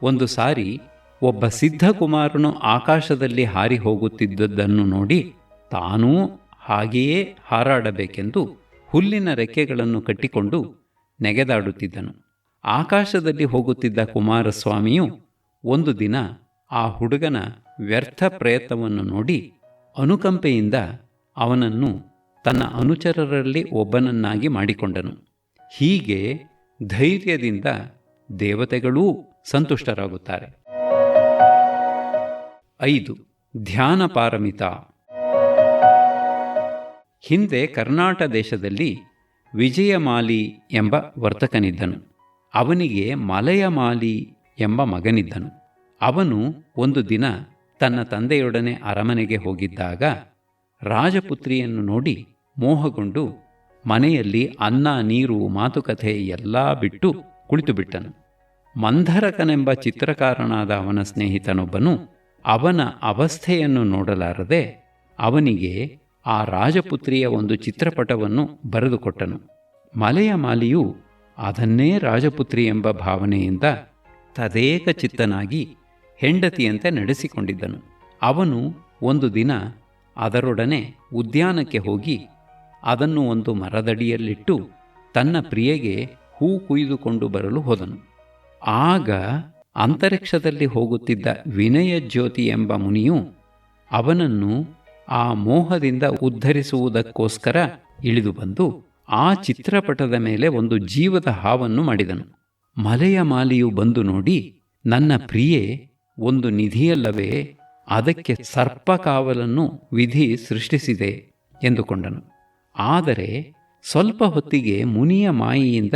ಒಂದು ಸಾರಿ ಒಬ್ಬ ಸಿದ್ಧಕುಮಾರನು ಆಕಾಶದಲ್ಲಿ ಹಾರಿ ಹೋಗುತ್ತಿದ್ದುದನ್ನು ನೋಡಿ ತಾನೂ ಹಾಗೆಯೇ ಹಾರಾಡಬೇಕೆಂದು ಹುಲ್ಲಿನ ರೆಕ್ಕೆಗಳನ್ನು ಕಟ್ಟಿಕೊಂಡು ನೆಗೆದಾಡುತ್ತಿದ್ದನು. ಆಕಾಶದಲ್ಲಿ ಹೋಗುತ್ತಿದ್ದ ಕುಮಾರಸ್ವಾಮಿಯು ಒಂದು ದಿನ ಆ ಹುಡುಗನ ವ್ಯರ್ಥ ಪ್ರಯತ್ನವನ್ನು ನೋಡಿ ಅನುಕಂಪೆಯಿಂದ ಅವನನ್ನು ತನ್ನ ಅನುಚರರಲ್ಲಿ ಒಬ್ಬನನ್ನಾಗಿ ಮಾಡಿಕೊಂಡನು. ಹೀಗೆ ಧೈರ್ಯದಿಂದ ದೇವತೆಗಳೂ ಸಂತುಷ್ಟರಾಗುತ್ತಾರೆ. 5. ಧ್ಯಾನ ಪಾರಮಿತ. ಹಿಂದೆ ಕರ್ನಾಟಕ ದೇಶದಲ್ಲಿ ವಿಜಯಮಾಲಿ ಎಂಬ ವರ್ತಕನಿದ್ದನು. ಅವನಿಗೆ ಮಲಯಮಾಲಿ ಎಂಬ ಮಗನಿದ್ದನು. ಅವನು ಒಂದು ದಿನ ತನ್ನ ತಂದೆಯೊಡನೆ ಅರಮನೆಗೆ ಹೋಗಿದ್ದಾಗ ರಾಜಪುತ್ರಿಯನ್ನು ನೋಡಿ ಮೋಹಗೊಂಡು ಮನೆಯಲ್ಲಿ ಅನ್ನ ನೀರು ಮಾತುಕತೆ ಎಲ್ಲ ಬಿಟ್ಟು ಕುಳಿತುಬಿಟ್ಟನು. ಮಂಧರಕನೆಂಬ ಚಿತ್ರಕಾರನಾದ ಅವನ ಸ್ನೇಹಿತನೊಬ್ಬನು ಅವನ ಅವಸ್ಥೆಯನ್ನು ನೋಡಲಾರದೆ ಅವನಿಗೆ ಆ ರಾಜಪುತ್ರಿಯ ಒಂದು ಚಿತ್ರಪಟವನ್ನು ಬರೆದುಕೊಟ್ಟನು. ಮಲೆಯ ಮಾಲಿಯು ಅದನ್ನೇ ರಾಜಪುತ್ರಿ ಎಂಬ ಭಾವನೆಯಿಂದ ತದೇಕ ಚಿತ್ತನಾಗಿ ಹೆಂಡತಿಯಂತೆ ನಡೆಸಿಕೊಂಡಿದ್ದನು. ಅವನು ಒಂದು ದಿನ ಅದರೊಡನೆ ಉದ್ಯಾನಕ್ಕೆ ಹೋಗಿ ಅದನ್ನು ಒಂದು ಮರದಡಿಯಲ್ಲಿಟ್ಟು ತನ್ನ ಪ್ರಿಯೆಗೆ ಹೂ ಕುಯ್ದುಕೊಂಡು ಬರಲು ಹೋದನು. ಆಗ ಅಂತರಿಕ್ಷದಲ್ಲಿ ಹೋಗುತ್ತಿದ್ದ ವಿನಯಜ್ಯೋತಿ ಎಂಬ ಮುನಿಯು ಅವನನ್ನು ಆ ಮೋಹದಿಂದ ಉದ್ಧರಿಸುವುದಕ್ಕೋಸ್ಕರ ಇಳಿದು ಬಂದು ಆ ಚಿತ್ರಪಟದ ಮೇಲೆ ಒಂದು ಜೀವದ ಹಾವನ್ನು ಮಾಡಿದನು. ಮಲೆಯ ಮಾಲಿಯು ಬಂದು ನೋಡಿ, ನನ್ನ ಪ್ರಿಯೆ ಒಂದು ನಿಧಿಯಲ್ಲವೇ, ಅದಕ್ಕೆ ಸರ್ಪಕಾವಲನ್ನು ವಿಧಿ ಸೃಷ್ಟಿಸಿದೆ ಎಂದುಕೊಂಡನು. ಆದರೆ ಸ್ವಲ್ಪ ಹೊತ್ತಿಗೆ ಮುನಿಯ ಮಾಯೆಯಿಂದ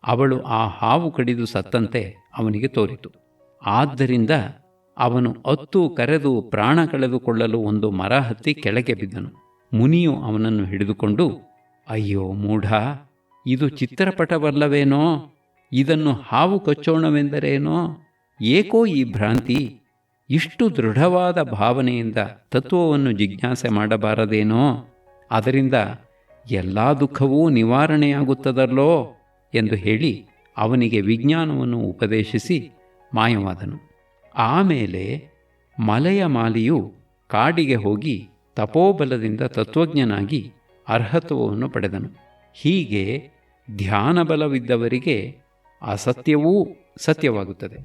ಅವಳು ಆ ಹಾವು ಕಡಿದು ಸತ್ತಂತೆ ಅವನಿಗೆ ತೋರಿತು. ಆದ್ದರಿಂದ ಅವನು ಅತ್ತು ಕರೆದು ಪ್ರಾಣ ಕಳೆದುಕೊಳ್ಳಲು ಒಂದು ಮರ ಹತ್ತಿ ಕೆಳಗೆ ಬಿದ್ದನು. ಮುನಿಯು ಅವನನ್ನು ಹಿಡಿದುಕೊಂಡು, ಅಯ್ಯೋ ಮೂಢ, ಇದು ಚಿತ್ರಪಟವಲ್ಲವೇನೋ, ಇದನ್ನು ಹಾವು ಕಚ್ಚೋಣವೆಂದರೇನೋ, ಏಕೋ ಈ ಭ್ರಾಂತಿ, ಇಷ್ಟು ದೃಢವಾದ ಭಾವನೆಯಿಂದ ತತ್ವವನ್ನು ಜಿಜ್ಞಾಸೆ ಮಾಡಬಾರದೇನೋ, ಅದರಿಂದ ಎಲ್ಲ ದುಃಖವೂ ನಿವಾರಣೆಯಾಗುತ್ತದಲ್ಲೋ ಎಂದು ಹೇಳಿ ಅವನಿಗೆ ವಿಜ್ಞಾನವನ್ನು ಉಪದೇಶಿಸಿ ಮಾಯವಾದನು. ಆಮೇಲೆ ಮಲೆಯ ಮಾಲಿಯು ಕಾಡಿಗೆ ಹೋಗಿ ತಪೋಬಲದಿಂದ ತತ್ವಜ್ಞನಾಗಿ ಅರ್ಹತ್ವವನ್ನು ಪಡೆದನು. ಹೀಗೆ ಧ್ಯಾನಬಲವಿದ್ದವರಿಗೆ ಅಸತ್ಯವೂ ಸತ್ಯವಾಗುತ್ತದೆ.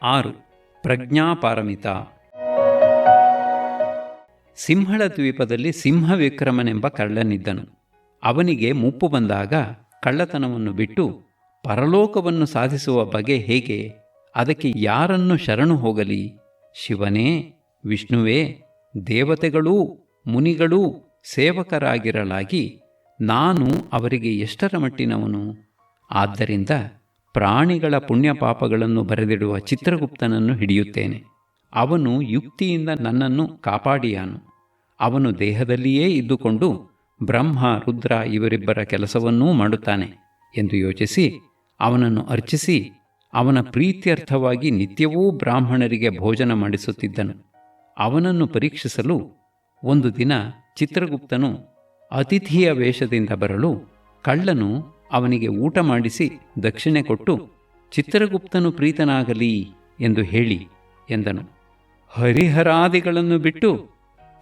6. ಪ್ರಜ್ಞಾಪಾರಮಿತ. ಸಿಂಹಳ ದ್ವೀಪದಲ್ಲಿ ಸಿಂಹವಿಕ್ರಮನೆಂಬ ಕಳ್ಳನಿದ್ದನು. ಅವನಿಗೆ ಮುಪ್ಪು ಬಂದಾಗ ಕಳ್ಳತನವನ್ನು ಬಿಟ್ಟು ಪರಲೋಕವನ್ನು ಸಾಧಿಸುವ ಬಗೆ ಹೇಗೆ, ಅದಕ್ಕೆ ಯಾರನ್ನು ಶರಣು ಹೋಗಲಿ? ಶಿವನೇ, ವಿಷ್ಣುವೇ, ದೇವತೆಗಳೂ ಮುನಿಗಳೂ ಸೇವಕರಾಗಿರಲಾಗಿ ನಾನು ಅವರಿಗೆ ಎಷ್ಟರ ಮಟ್ಟಿನವನು? ಆದ್ದರಿಂದ ಪ್ರಾಣಿಗಳ ಪುಣ್ಯಪಾಪಗಳನ್ನು ಬರೆದಿಡುವ ಚಿತ್ರಗುಪ್ತನನ್ನು ಹಿಡಿಯುತ್ತೇನೆ. ಅವನು ಯುಕ್ತಿಯಿಂದ ನನ್ನನ್ನು ಕಾಪಾಡಿಯಾನು. ಅವನು ದೇಹದಲ್ಲಿಯೇ ಇದ್ದುಕೊಂಡು ಬ್ರಹ್ಮ ರುದ್ರ ಇವರಿಬ್ಬರ ಕೆಲಸವನ್ನೂ ಮಾಡುತ್ತಾನೆ ಎಂದು ಯೋಚಿಸಿ ಅವನನ್ನು ಅರ್ಚಿಸಿ ಅವನ ಪ್ರೀತ್ಯರ್ಥವಾಗಿ ನಿತ್ಯವೂ ಬ್ರಾಹ್ಮಣರಿಗೆ ಭೋಜನ ಮಾಡಿಸುತ್ತಿದ್ದನು. ಅವನನ್ನು ಪರೀಕ್ಷಿಸಲು ಒಂದು ದಿನ ಚಿತ್ರಗುಪ್ತನು ಅತಿಥಿಯ ವೇಷದಿಂದ ಬರಲು ಕಳ್ಳನು ಅವನಿಗೆ ಊಟ ಮಾಡಿಸಿ ದಕ್ಷಿಣೆ ಕೊಟ್ಟು, ಚಿತ್ರಗುಪ್ತನು ಪ್ರೀತನಾಗಲಿ ಎಂದು ಹೇಳಿ ಎಂದನು. ಹರಿಹರಾದಿಗಳನ್ನು ಬಿಟ್ಟು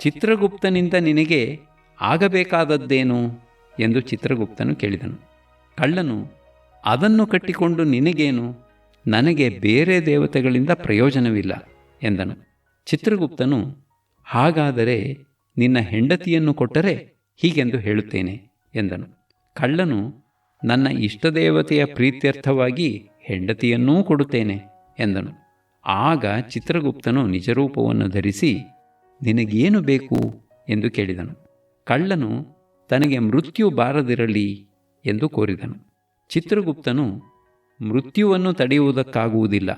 ಚಿತ್ರಗುಪ್ತನಿಂದ ನಿನಗೆ ಆಗಬೇಕಾದದ್ದೇನು ಎಂದು ಚಿತ್ರಗುಪ್ತನು ಕೇಳಿದನು. ಕಳ್ಳನು, ಅದನ್ನು ಕಟ್ಟಿಕೊಂಡು ನಿನಗೇನು, ನನಗೆ ಬೇರೆ ದೇವತೆಗಳಿಂದ ಪ್ರಯೋಜನವಿಲ್ಲ ಎಂದನು. ಚಿತ್ರಗುಪ್ತನು, ಹಾಗಾದರೆ ನಿನ್ನ ಹೆಂಡತಿಯನ್ನು ಕೊಟ್ಟರೆ ಹೀಗೆಂದು ಹೇಳುತ್ತೇನೆ ಎಂದನು. ಕಳ್ಳನು, ನನ್ನ ಇಷ್ಟದೇವತೆಯ ಪ್ರೀತ್ಯರ್ಥವಾಗಿ ಹೆಂಡತಿಯನ್ನೂ ಕೊಡುತ್ತೇನೆ ಎಂದನು. ಆಗ ಚಿತ್ರಗುಪ್ತನು ನಿಜರೂಪವನ್ನು ಧರಿಸಿ, ನಿನಗೇನು ಬೇಕು ಎಂದು ಕೇಳಿದನು. ಕಳ್ಳನು ತನಗೆ ಮೃತ್ಯು ಬಾರದಿರಲಿ ಎಂದು ಕೋರಿದನು. ಚಿತ್ರಗುಪ್ತನು, ಮೃತ್ಯುವನ್ನು ತಡೆಯುವುದಕ್ಕಾಗುವುದಿಲ್ಲ,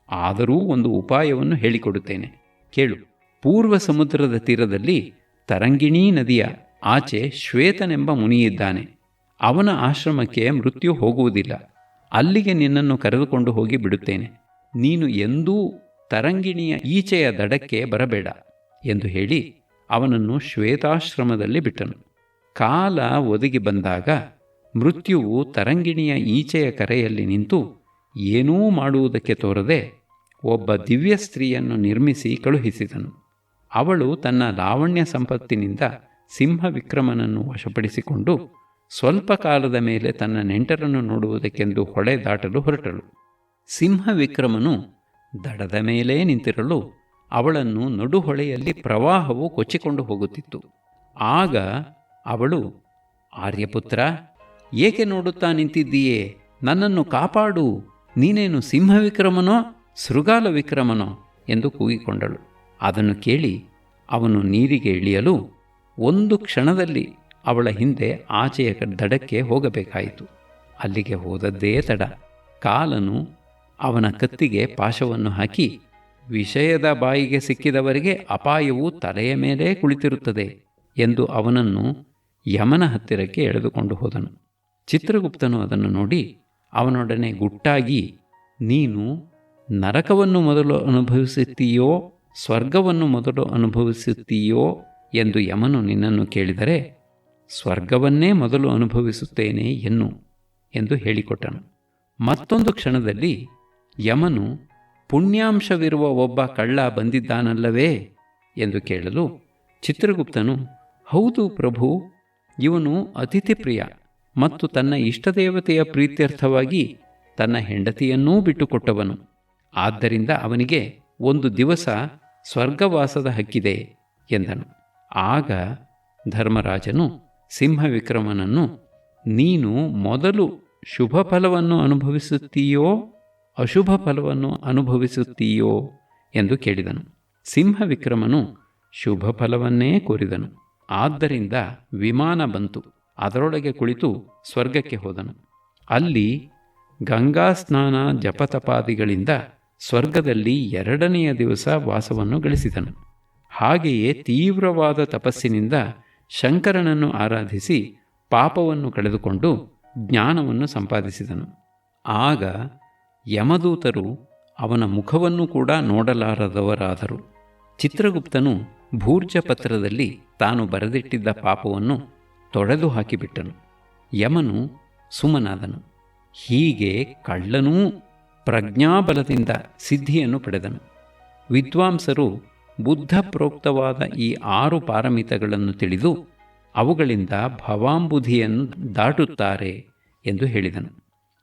ಆದರೂ ಒಂದು ಉಪಾಯವನ್ನು ಹೇಳಿಕೊಡುತ್ತೇನೆ, ಕೇಳು. ಪೂರ್ವ ಸಮುದ್ರದ ತೀರದಲ್ಲಿ ತರಂಗಿಣೀ ನದಿಯ ಆಚೆ ಶ್ವೇತನೆಂಬ ಮುನಿಯಿದ್ದಾನೆ. ಅವನ ಆಶ್ರಮಕ್ಕೆ ಮೃತ್ಯು ಹೋಗುವುದಿಲ್ಲ. ಅಲ್ಲಿಗೆ ನಿನ್ನನ್ನು ಕರೆದುಕೊಂಡು ಹೋಗಿ ಬಿಡುತ್ತೇನೆ. ನೀನು ಎಂದೂ ತರಂಗಿಣಿಯ ಈಚೆಯ ದಡಕ್ಕೆ ಬರಬೇಡ ಎಂದು ಹೇಳಿ ಅವನನ್ನು ಶ್ವೇತಾಶ್ರಮದಲ್ಲಿ ಬಿಟ್ಟನು. ಕಾಲ ಒದಗಿ ಬಂದಾಗ ಮೃತ್ಯುವು ತರಂಗಿಣಿಯ ಈಚೆಯ ಕರೆಯಲ್ಲಿ ನಿಂತು ಏನೂ ಮಾಡುವುದಕ್ಕೆ ತೋರದೆ ಒಬ್ಬ ದಿವ್ಯ ಸ್ತ್ರೀಯನ್ನು ನಿರ್ಮಿಸಿ ಕಳುಹಿಸಿದನು. ಅವಳು ತನ್ನ ಲಾವಣ್ಯ ಸಂಪತ್ತಿನಿಂದ ಸಿಂಹವಿಕ್ರಮನನ್ನು ವಶಪಡಿಸಿಕೊಂಡು ಸ್ವಲ್ಪ ಕಾಲದ ಮೇಲೆ ತನ್ನ ನೆಂಟರನ್ನು ನೋಡುವುದಕ್ಕೆಂದು ಹೊಳೆ ದಾಟಲು ಹೊರಟಳು. ಸಿಂಹವಿಕ್ರಮನು ದಡದ ಮೇಲೇ ನಿಂತಿರಲು ಅವಳನ್ನು ನಡುಹೊಳೆಯಲ್ಲಿ ಪ್ರವಾಹವು ಕೊಚ್ಚಿಕೊಂಡು ಹೋಗುತ್ತಿತ್ತು. ಆಗ ಅವಳು, ಆರ್ಯಪುತ್ರ, ಏಕೆ ನೋಡುತ್ತಾ ನಿಂತಿದ್ದೀಯೇ? ನನ್ನನ್ನು ಕಾಪಾಡು, ನೀನೇನು ಸಿಂಹವಿಕ್ರಮನೋ ಶೃಗಾಲ ವಿಕ್ರಮನೋ ಎಂದು ಕೂಗಿಕೊಂಡಳು. ಅದನ್ನು ಕೇಳಿ ಅವನು ನೀರಿಗೆ ಇಳಿಯಲು ಒಂದು ಕ್ಷಣದಲ್ಲಿ ಅವಳ ಹಿಂದೆ ಆಚೆಯ ದಡಕ್ಕೆ ಹೋಗಬೇಕಾಯಿತು. ಅಲ್ಲಿಗೆ ಹೋದದ್ದೇ ತಡ. ಕಾಲನು ಅವನ ಕತ್ತಿಗೆ ಪಾಶವನ್ನು ಹಾಕಿ, ವಿಷಯದ ಬಾಯಿಗೆ ಸಿಕ್ಕಿದವರಿಗೆ ಅಪಾಯವು ತಲೆಯ ಮೇಲೆ ಕುಳಿತಿರುತ್ತದೆ ಎಂದು ಅವನನ್ನು ಯಮನ ಹತ್ತಿರಕ್ಕೆ ಎಳೆದುಕೊಂಡು ಹೋದನು. ಚಿತ್ರಗುಪ್ತನು ಅದನ್ನು ನೋಡಿ ಅವನೊಡನೆ ಗುಟ್ಟಾಗಿ, ನೀನು ನರಕವನ್ನು ಮೊದಲು ಅನುಭವಿಸುತ್ತೀಯೋ ಸ್ವರ್ಗವನ್ನು ಮೊದಲು ಅನುಭವಿಸುತ್ತೀಯೋ ಎಂದು ಯಮನು ನಿನ್ನನ್ನು ಕೇಳಿದರೆ, ಸ್ವರ್ಗವನ್ನೇ ಮೊದಲು ಅನುಭವಿಸುತ್ತೇನೆ ಎನ್ನು ಎಂದು ಹೇಳಿಕೊಟ್ಟನು. ಮತ್ತೊಂದು ಕ್ಷಣದಲ್ಲಿ ಯಮನು, ಪುಣ್ಯಾಂಶವಿರುವ ಒಬ್ಬ ಕಳ್ಳ ಬಂದಿದ್ದಾನಲ್ಲವೇ ಎಂದು ಕೇಳಲು ಚಿತ್ರಗುಪ್ತನು, ಹೌದು ಪ್ರಭು, ಇವನು ಅತಿಥಿ ಪ್ರಿಯ ಮತ್ತು ತನ್ನ ಇಷ್ಟದೇವತೆಯ ಪ್ರೀತ್ಯರ್ಥವಾಗಿ ತನ್ನ ಹೆಂಡತಿಯನ್ನೂ ಬಿಟ್ಟುಕೊಟ್ಟವನು. ಆದ್ದರಿಂದ ಅವನಿಗೆ ಒಂದು ದಿವಸ ಸ್ವರ್ಗವಾಸದ ಹಕ್ಕಿದೆ ಎಂದನು. ಆಗ ಧರ್ಮರಾಜನು ಸಿಂಹವಿಕ್ರಮನನ್ನು, ನೀನು ಮೊದಲು ಶುಭ ಫಲವನ್ನು ಅನುಭವಿಸುತ್ತೀಯೋ ಅಶುಭ ಫಲವನ್ನು ಅನುಭವಿಸುತ್ತೀಯೋ ಎಂದು ಕೇಳಿದನು. ಸಿಂಹವಿಕ್ರಮನು ಶುಭ ಫಲವನ್ನೇ ಕೋರಿದನು. ಆದ್ದರಿಂದ ವಿಮಾನ ಬಂತು. ಅದರೊಳಗೆ ಕುಳಿತು ಸ್ವರ್ಗಕ್ಕೆ ಹೋದನು. ಅಲ್ಲಿ ಗಂಗಾ ಸ್ನಾನ ಜಪತಪಾದಿಗಳಿಂದ ಸ್ವರ್ಗದಲ್ಲಿ 2ನೆಯ ದಿವಸ ವಾಸವನ್ನು ಗಳಿಸಿದನು. ಹಾಗೆಯೇ ತೀವ್ರವಾದ ತಪಸ್ಸಿನಿಂದ ಶಂಕರನನ್ನು ಆರಾಧಿಸಿ ಪಾಪವನ್ನು ಕಳೆದುಕೊಂಡು ಜ್ಞಾನವನ್ನು ಸಂಪಾದಿಸಿದನು. ಆಗ ಯಮದೂತರು ಅವನ ಮುಖವನ್ನು ಕೂಡ ನೋಡಲಾರದವರಾದರು. ಚಿತ್ರಗುಪ್ತನು ಭೂರ್ಜಪತ್ರದಲ್ಲಿ ತಾನು ಬರೆದಿಟ್ಟಿದ್ದ ಪಾಪವನ್ನು ತೊಡೆದು ಹಾಕಿಬಿಟ್ಟನು. ಯಮನು ಸುಮ್ಮನಾದನು. ಹೀಗೆ ಕಳ್ಳನೂ ಪ್ರಜ್ಞಾಬಲದಿಂದ ಸಿದ್ಧಿಯನ್ನು ಪಡೆದನು. ವಿದ್ವಾಂಸರು ಬುದ್ಧ ಪ್ರೋಕ್ತವಾದ ಈ 6 ಪಾರಮಿತಗಳನ್ನು ತಿಳಿದು ಅವುಗಳಿಂದ ಭವಾಂಬುಧಿಯನ್ನು ದಾಟುತ್ತಾರೆ ಎಂದು ಹೇಳಿದನು.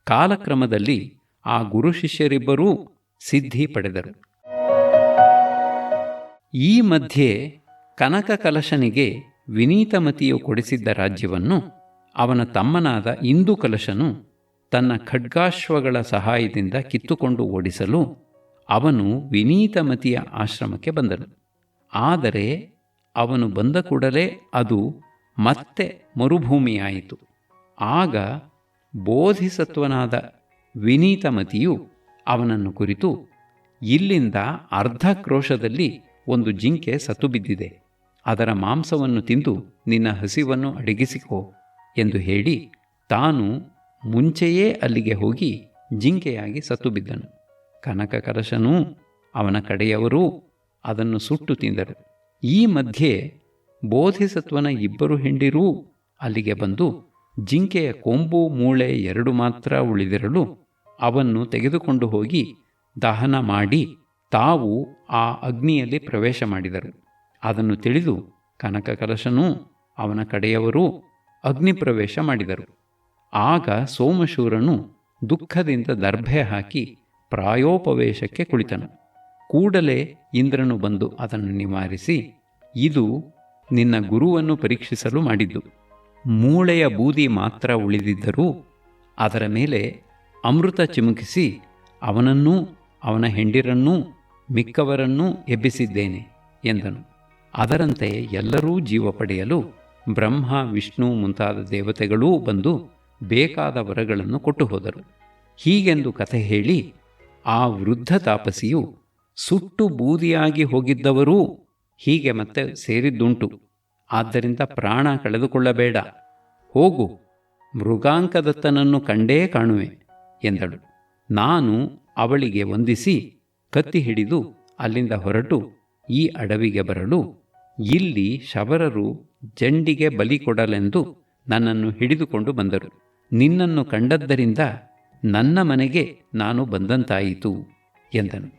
ಕಾಲಕ್ರಮದಲ್ಲಿ ಆ ಗುರು ಶಿಷ್ಯರಿಬ್ಬರೂ ಸಿದ್ಧಿ ಪಡೆದರು. ಈ ಮಧ್ಯೆ ಕನಕ ಕಲಶನಿಗೆ ವಿನೀತಮತಿಯು ಕೊಡಿಸಿದ್ದ ರಾಜ್ಯವನ್ನು ಅವನ ತಮ್ಮನಾದ ಇಂದು ಕಲಶನು ತನ್ನ ಖಡ್ಗಾಶ್ವಗಳ ಸಹಾಯದಿಂದ ಕಿತ್ತುಕೊಂಡು ಓಡಿಸಲು ಅವನು ವಿನೀತಮತಿಯ ಆಶ್ರಮಕ್ಕೆ ಬಂದನು. ಆದರೆ ಅವನು ಬಂದ ಕೂಡಲೇ ಅದು ಮತ್ತೆ ಮರುಭೂಮಿಯಾಯಿತು. ಆಗ ಬೋಧಿಸತ್ವನಾದ ವಿನೀತಮತಿಯು ಅವನನ್ನು ಕುರಿತು, ಇಲ್ಲಿಂದ ಅರ್ಧ ಕ್ರೋಶದಲ್ಲಿ ಒಂದು ಜಿಂಕೆ ಸತ್ತು ಬಿದ್ದಿದೆ, ಅದರ ಮಾಂಸವನ್ನು ತಿಂದು ನಿನ್ನ ಹಸಿವನ್ನು ಅಡಗಿಸಿಕೋ ಎಂದು ಹೇಳಿ ತಾನು ಮುಂಚೆಯೇ ಅಲ್ಲಿಗೆ ಹೋಗಿ ಜಿಂಕೆಯಾಗಿ ಸತ್ತು ಬಿದ್ದನು. ಕನಕ ಕಲಶನೂ ಅವನ ಕಡೆಯವರೂ ಅದನ್ನು ಸುಟ್ಟು ತಿಂದರು. ಈ ಮಧ್ಯೆ ಬೋಧಿಸತ್ವನ 2 ಹೆಂಡಿರೂ ಅಲ್ಲಿಗೆ ಬಂದು ಜಿಂಕೆಯ ಕೊಂಬು ಮೂಳೆ 2 ಮಾತ್ರ ಉಳಿದಿರಲು ಅವನ್ನು ತೆಗೆದುಕೊಂಡು ಹೋಗಿ ದಹನ ಮಾಡಿ ತಾವು ಆ ಅಗ್ನಿಯಲ್ಲಿ ಪ್ರವೇಶ ಮಾಡಿದರು. ಅದನ್ನು ತಿಳಿದು ಕನಕ ಕಲಶನೂ ಅವನ ಕಡೆಯವರೂ ಅಗ್ನಿ ಪ್ರವೇಶ ಮಾಡಿದರು. ಆಗ ಸೋಮಶೂರನು ದುಃಖದಿಂದ ದರ್ಭೆ ಹಾಕಿ ಪ್ರಾಯೋಪವೇಶಕ್ಕೆ ಕುಳಿತನು. ಕೂಡಲೇ ಇಂದ್ರನು ಬಂದು ಅದನ್ನು ನಿವಾರಿಸಿ, ಇದು ನಿನ್ನ ಗುರುವನ್ನು ಪರೀಕ್ಷಿಸಲು ಮಾಡಿದ್ದು. ಮೂಳೆಯ ಬೂದಿ ಮಾತ್ರ ಉಳಿದಿದ್ದರೂ ಅದರ ಮೇಲೆ ಅಮೃತ ಚಿಮುಕಿಸಿ ಅವನನ್ನೂ ಅವನ ಹೆಂಡಿರನ್ನೂ ಮಿಕ್ಕವರನ್ನೂ ಎಬ್ಬಿಸಿದ್ದೇನೆ ಎಂದನು. ಅದರಂತೆ ಎಲ್ಲರೂ ಜೀವ ಪಡೆಯಲು ಬ್ರಹ್ಮ ವಿಷ್ಣು ಮುಂತಾದ ದೇವತೆಗಳೂ ಬಂದು ಬೇಕಾದ ವರಗಳನ್ನು ಕೊಟ್ಟು ಹೋದರು. ಹೀಗೆಂದು ಕಥೆ ಹೇಳಿ ಆ ವೃದ್ಧ ತಾಪಸಿಯು, ಸುಟ್ಟು ಬೂದಿಯಾಗಿ ಹೋಗಿದ್ದವರೂ ಹೀಗೆ ಮತ್ತೆ ಸೇರಿದ್ದುಂಟು, ಆದ್ದರಿಂದ ಪ್ರಾಣ ಕಳೆದುಕೊಳ್ಳಬೇಡ, ಹೋಗು, ಮೃಗಾಂಕದತ್ತನನ್ನು ಕಂಡೇ ಕಾಣುವೆ ಎಂದಳು. ನಾನು ಅವಳಿಗೆ ವಂದಿಸಿ ಕತ್ತಿ ಹಿಡಿದು ಅಲ್ಲಿಂದ ಹೊರಟು ಈ ಅಡವಿಗೆ ಬರಲು ಇಲ್ಲಿ ಶಬರರು ಜಂಡಿಗೆ ಬಲಿ ಕೊಡಲೆಂದು ನನ್ನನ್ನು ಹಿಡಿದುಕೊಂಡು ಬಂದರು. ನಿನ್ನನ್ನು ಕಂಡದ್ದರಿಂದ ನನ್ನ ಮನೆಗೆ ನಾನು ಬಂದಂತಾಯಿತು ಎಂದನು.